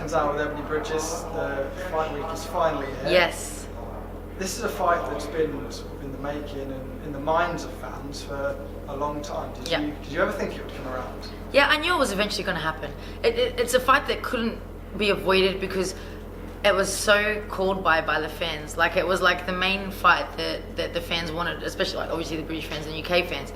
SecondsOut with Ebanie Bridges. The fight week is finally here. Yes. This is a fight that's been sort of in the making and in the minds of fans for a long time. Did you ever think it would come around? Yeah, I knew it was eventually going to happen. It's a fight that couldn't be avoided because it was so called by the fans. Like, it was like the main fight that the fans wanted, especially like obviously the British fans and UK fans.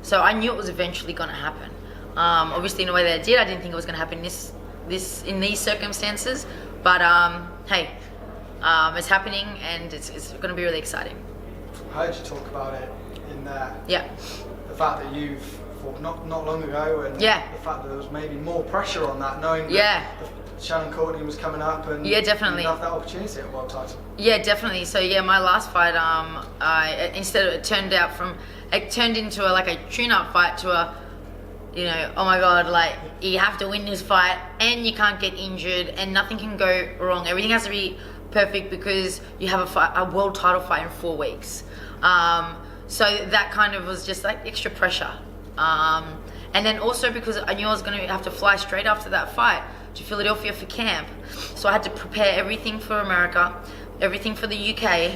So I knew it was eventually going to happen. Obviously in the way that it did, I didn't think it was going to happen in these circumstances. But hey, it's happening and it's going to be really exciting. I heard you talk about it in there. Yeah. The fact that you've fought not long ago, and the fact that there was maybe more pressure on that, knowing that Shannon Courtenay was coming up, and definitely you'd have that opportunity at world title. Yeah, definitely. So yeah, my last fight, it turned into a tune-up fight to a, oh my god, like, you have to win this fight and you can't get injured and nothing can go wrong. Everything has to be perfect because you have a world title fight in 4 weeks. So that kind of was just like extra pressure. And then also because I knew I was going to have to fly straight after that fight to Philadelphia for camp. So I had to prepare everything for America, everything for the UK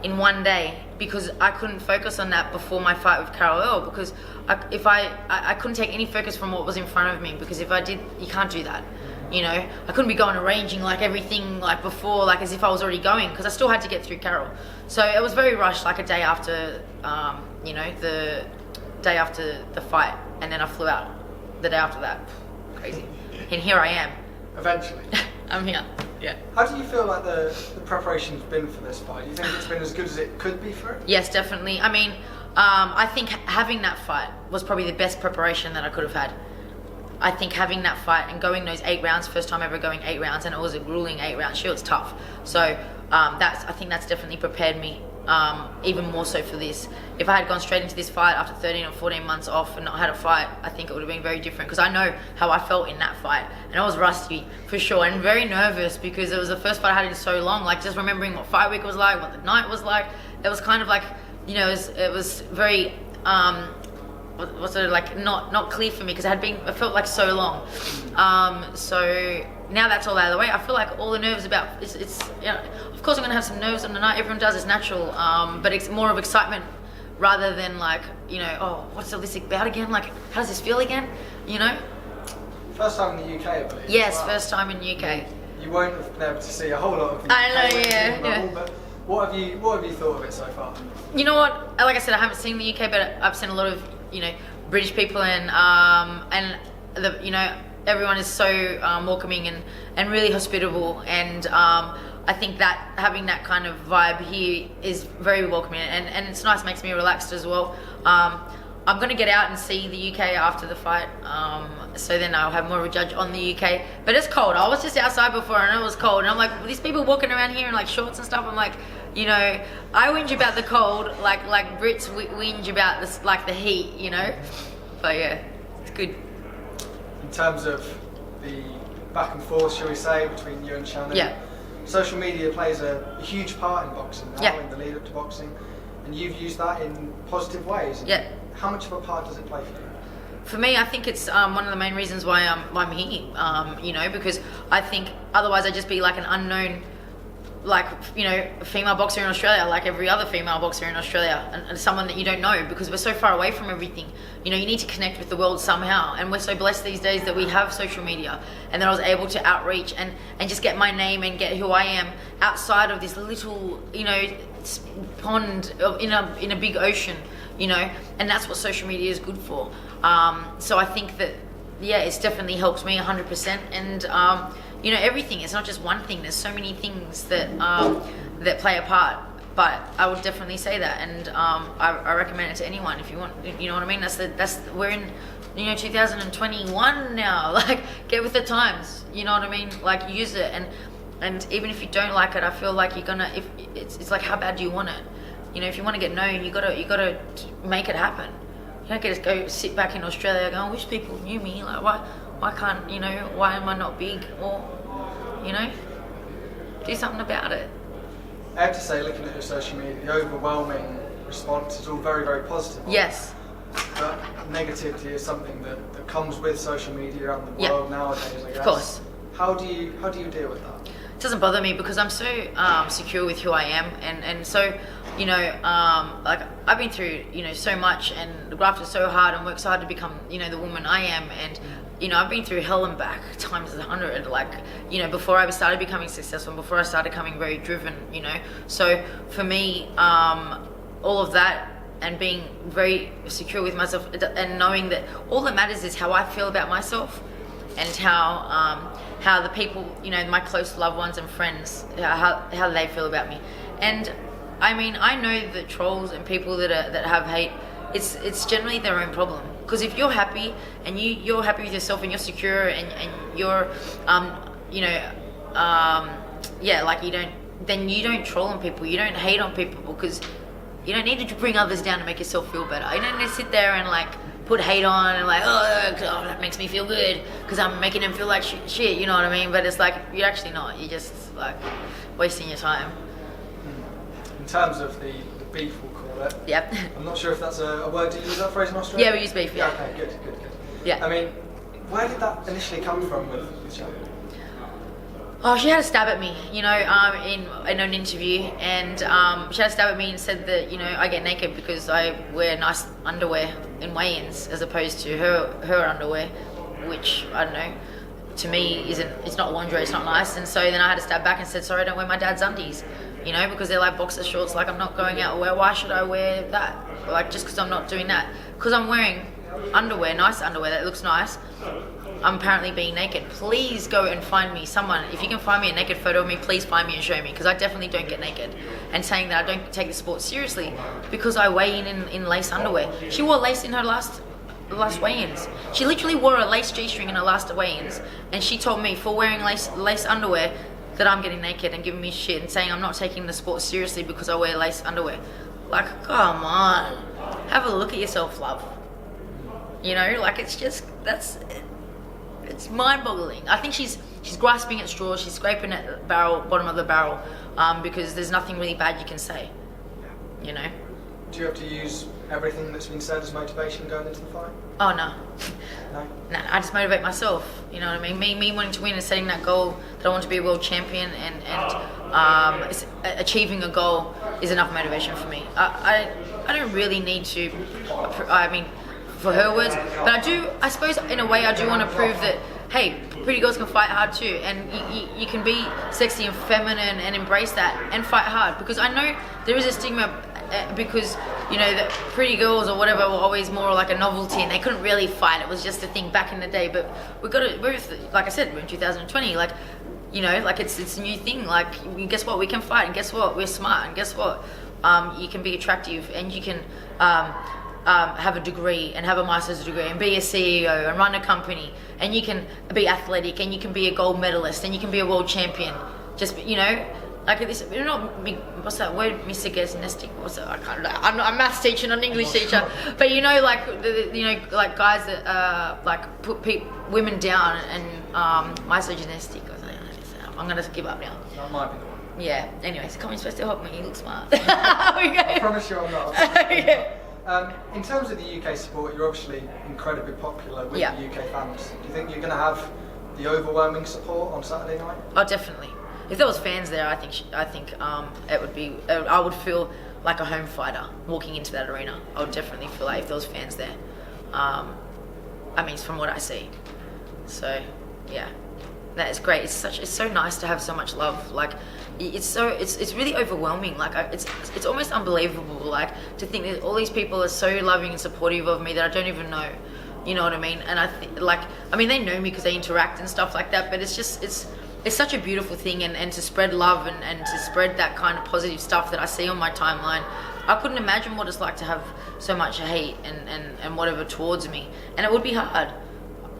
in 1 day, because I couldn't focus on that before my fight with Carol Earl, because I couldn't take any focus from what was in front of me, because if I did, you can't do that. I couldn't be going arranging like everything like before, like as if I was already going, because I still had to get through Carol. So it was very rushed, like a day after, the day after the fight, and then I flew out the day after that. Crazy. And here I am. Eventually. I'm here. Yeah. How do you feel like the preparation's been for this fight? Do you think it's been as good as it could be for it? Yes, definitely. I mean, I think having that fight was probably the best preparation that I could have had. I think having that fight and going those 8 rounds, first time ever going 8 rounds, and it was a grueling 8 round. Sure, it's tough. So I think that's definitely prepared me even more so for this. If I had gone straight into this fight after 13 or 14 months off and not had a fight, I think it would have been very different, because I know how I felt in that fight, and I was rusty for sure and very nervous because it was the first fight I had in so long. Like, just remembering what fight week was like, what the night was like, it was kind of like, it was very not clear for me, because it felt like so long. So now that's all out of the way, I feel like all the nerves about it's of course I'm gonna have some nerves on the night, everyone does, it's natural, but it's more of excitement rather than like, oh, what's all this about again, like how does this feel again, First time in the UK, I believe. Yes, first time in the UK. You won't have been able to see a whole lot of the UK. I know, yeah. But what have you thought of it so far? You know what, like I said, I haven't seen the UK, but I've seen a lot of British people, and everyone is so welcoming and really hospitable, and I think that having that kind of vibe here is very welcoming, and it's nice, makes me relaxed as well. I'm going to get out and see the UK after the fight, so then I'll have more of a judge on the UK. But it's cold. I was just outside before and it was cold, and I'm like, these people walking around here in like shorts and stuff, I'm like, I whinge about the cold like Brits whinge about this, like the heat, But yeah, it's good. In terms of the back and forth, shall we say, between you and Shannon, social media plays a huge part in boxing now, in the lead up to boxing, and you've used that in positive ways. How much of a part does it play for you? For me, I think it's one of the main reasons why I'm here, because I think otherwise I'd just be like an unknown, female boxer in Australia, like every other female boxer in Australia, and someone that you don't know, because we're so far away from everything. You need to connect with the world somehow, and we're so blessed these days that we have social media, and that I was able to outreach and just get my name and get who I am outside of this little, pond in a big ocean, and that's what social media is good for. So I think that, it's definitely helped me 100%, and everything. It's not just one thing. There's so many things that play a part. But I would definitely say that, and I recommend it to anyone if you want. You know what I mean? We're in 2021 now. Like, get with the times. You know what I mean? Like, use it, and even if you don't like it, I feel like you're gonna. If it's like, how bad do you want it? If you want to get known, you gotta make it happen. You don't get to go sit back in Australia going, I wish people knew me. Like, why can't, why am I not big? Or, do something about it. I have to say, looking at your social media, the overwhelming response is all very, very positive. Yes. But negativity is something that comes with social media around the world nowadays, I guess. Of course. How do you deal with that? It doesn't bother me because I'm so secure with who I am, and so, you know, like I've been through, you know, so much and grafted so hard and worked so hard to become, you know, the woman I am, and you know, I've been through hell and back times 100, like, you know, before I started becoming successful, before I started becoming very driven, you know. So for me, all of that and being very secure with myself and knowing that all that matters is how I feel about myself and how the people, you know, my close loved ones and friends, how they feel about me. And I mean, I know that trolls and people that have hate, it's generally their own problem. Because if you're happy and you're happy with yourself and you're secure and you're, you know, yeah, like then you don't troll on people, you don't hate on people, because you don't need to bring others down to make yourself feel better. You don't need to sit there and like put hate on and like, oh that makes me feel good because I'm making them feel like shit, you know what I mean? But it's like, you're actually not. You're just like wasting your time. In terms of the beef, we'll call it. Yep. I'm not sure if that's a word. Do you use that phrase in Australia? Yeah, we use beef. Yeah. Okay, good. Yeah. I mean, where did that initially come from with Shannon? Oh, she had a stab at me, you know, in an interview, and she had a stab at me and said that, you know, I get naked because I wear nice underwear in weigh-ins as opposed to her underwear, which, I don't know, to me it's not lingerie, it's not nice. And so then I had to stab back and said, sorry, I don't wear my dad's undies, you know, because they're like boxer shorts, like I'm not going out, why should I wear that? Like, just because I'm not doing that. Because I'm wearing underwear, nice underwear that looks nice, I'm apparently being naked. Please go and find me someone. If you can find me a naked photo of me, please find me and show me, because I definitely don't get naked. And saying that I don't take the sport seriously because I weigh in lace underwear. She wore lace in her last weigh-ins. She literally wore a lace G-string in her last weigh-ins, and she told me for wearing lace underwear that I'm getting naked and giving me shit and saying I'm not taking the sport seriously because I wear lace underwear. Like, come on. Have a look at yourself, love. You know, like, it's just, it's mind-boggling. I think she's grasping at straws. She's scraping at the bottom of the barrel, because there's nothing really bad you can say. You know. Do you have to use everything that's been said as motivation going into the fight? Oh no. No. No, I just motivate myself. You know what I mean? Me wanting to win and setting that goal that I want to be a world champion and achieving a goal is enough motivation for me. I don't really need to. I mean, for her words, but I suppose in a way I do want to prove that, hey, pretty girls can fight hard too, and you can be sexy and feminine and embrace that and fight hard, because I know there is a stigma because, you know, that pretty girls or whatever were always more like a novelty and they couldn't really fight. It was just a thing back in the day, but we're like I said, we're in 2020, like, you know, like it's a new thing. Like, guess what, we can fight, and guess what, we're smart, and guess what, you can be attractive, and you can have a degree and have a master's degree and be a CEO and run a company, and you can be athletic, and you can be a gold medalist, and you can be a world champion. Just, you know, like this, you're not, what's that word, misogynistic, what's that, I can't know. I'm not a maths teacher, not an English teacher, but you know, like, you know, like guys that like put women down and misogynistic or something. I'm gonna give up now. That might be the one. Yeah, anyways, come on, you're supposed to help me, you look smart. I promise you I'm not. Yeah. In terms of the UK support, you're obviously incredibly popular with the UK fans. Do you think you're going to have the overwhelming support on Saturday night? Oh, definitely. If there was fans there, I think it would be. I would feel like a home fighter walking into that arena. I would definitely feel like if there was fans there. I mean, it's from what I see. So, yeah, that is great. It's so nice to have so much love. Like, it's really overwhelming. Like, it's almost unbelievable. Like, to think that all these people are so loving and supportive of me that I don't even know. You know what I mean? And I mean, they know me because they interact and stuff like that. But it's just it's such a beautiful thing, and to spread love and to spread that kind of positive stuff that I see on my timeline. I couldn't imagine what it's like to have so much hate and whatever towards me. And it would be hard.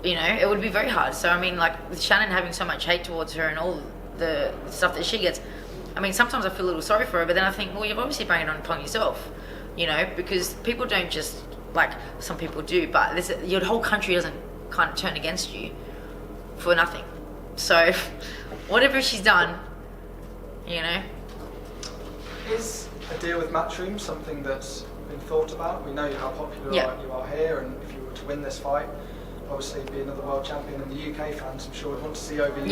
You know, it would be very hard. So, I mean, like, with Shannon having so much hate towards her and all the stuff that she gets, I mean, sometimes I feel a little sorry for her, but then I think, well, you've obviously brought it on upon yourself, you know, because people don't just, like, some people do, but your whole country doesn't kind of turn against you for nothing. So, whatever she's done, you know. Is a deal with Matchroom something that's been thought about? We know how popular you are here, and if you were to win this fight, obviously be another world champion, and the UK fans, I'm sure, would want to see you over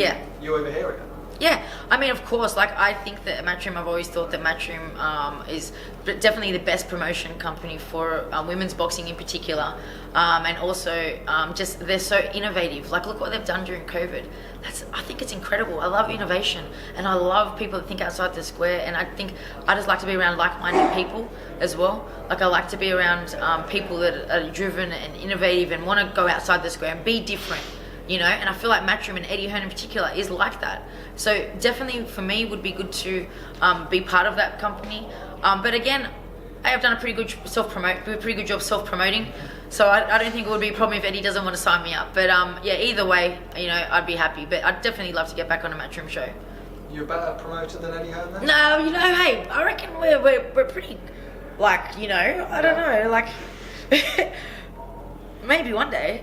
here again. Yeah, I mean, of course, like, I think that Matchroom, I've always thought that Matchroom is definitely the best promotion company for women's boxing in particular. And also, just, they're so innovative. Like, look what they've done during COVID. I think it's incredible. I love innovation, and I love people that think outside the square, and I think I just like to be around like-minded people as well. Like, I like to be around people that are driven and innovative and want to go outside the square and be different. You know, and I feel like Matchroom and Eddie Hearn in particular is like that. So definitely for me would be good to be part of that company. But again, I have done a pretty good job self-promoting. So I don't think it would be a problem if Eddie doesn't want to sign me up. But yeah, either way, you know, I'd be happy. But I'd definitely love to get back on a Matchroom show. You're a better promoter than Eddie Hearn then? No, you know, hey, I reckon we're pretty, like, you know, I don't know, like. Maybe one day.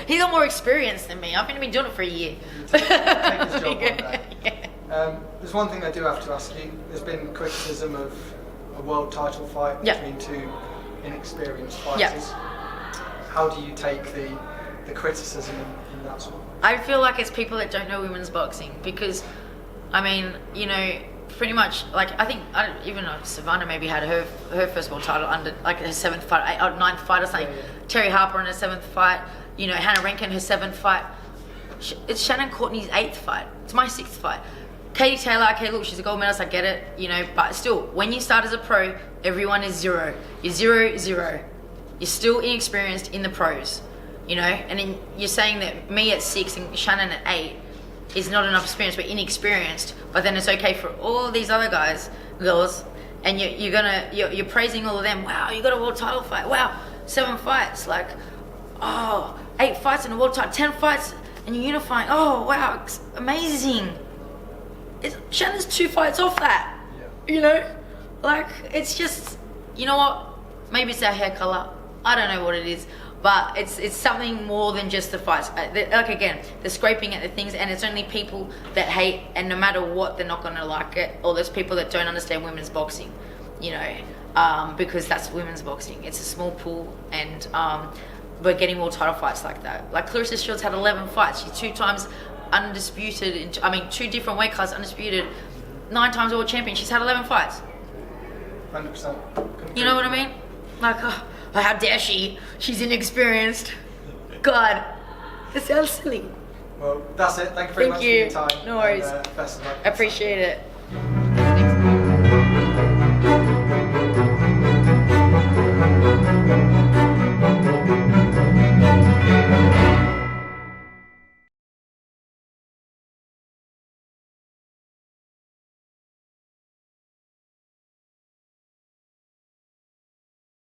He's got more experience than me. I've only been doing it for a year. Take his job one day. Yeah. There's one thing I do have to ask you. There's been criticism of a world title fight between two inexperienced fighters. How do you take the criticism in that sort of way? I feel like it's people that don't know women's boxing, because, I mean, you know, pretty much, like, I think, even Savannah maybe had her first world title under, like, her 7th fight, or 9th fight or something. Yeah. Terry Harper in her 7th fight. You know, Hannah Rankin, her 7th fight. It's Shannon Courtenay's 8th fight. It's my 6th fight. Katie Taylor, okay, look, she's a gold medalist, I get it, you know, but still, when you start as a pro, everyone is 0. You're 0-0. You're still inexperienced in the pros, you know, and then you're saying that me at 6 and Shannon at 8 is not enough experience, we're inexperienced, but then it's okay for all these other girls, and you're praising all of them. Wow, you got a world title fight. Wow, 7 fights, like, oh, 8 fights in a world title, 10 fights, and you're unifying. Oh, wow, it's amazing. Shannon's 2 fights off that, you know, like, it's just, you know what? Maybe it's our hair color. I don't know what it is. But it's something more than just the fights. Like, again, they're scraping at the things, and it's only people that hate, and no matter what, they're not going to like it. Or there's people that don't understand women's boxing, you know, because that's women's boxing. It's a small pool, and we're getting more title fights like that. Like, Clarissa Shields had 11 fights. She's 2 times undisputed, 2 different weight classes undisputed, 9 times world champion. She's had 11 fights. 100%. You know what I mean? Like, how dare she? She's inexperienced. God, it sounds silly. Well, that's it. Thank you very much for your time. No worries. And, best of luck. I appreciate it.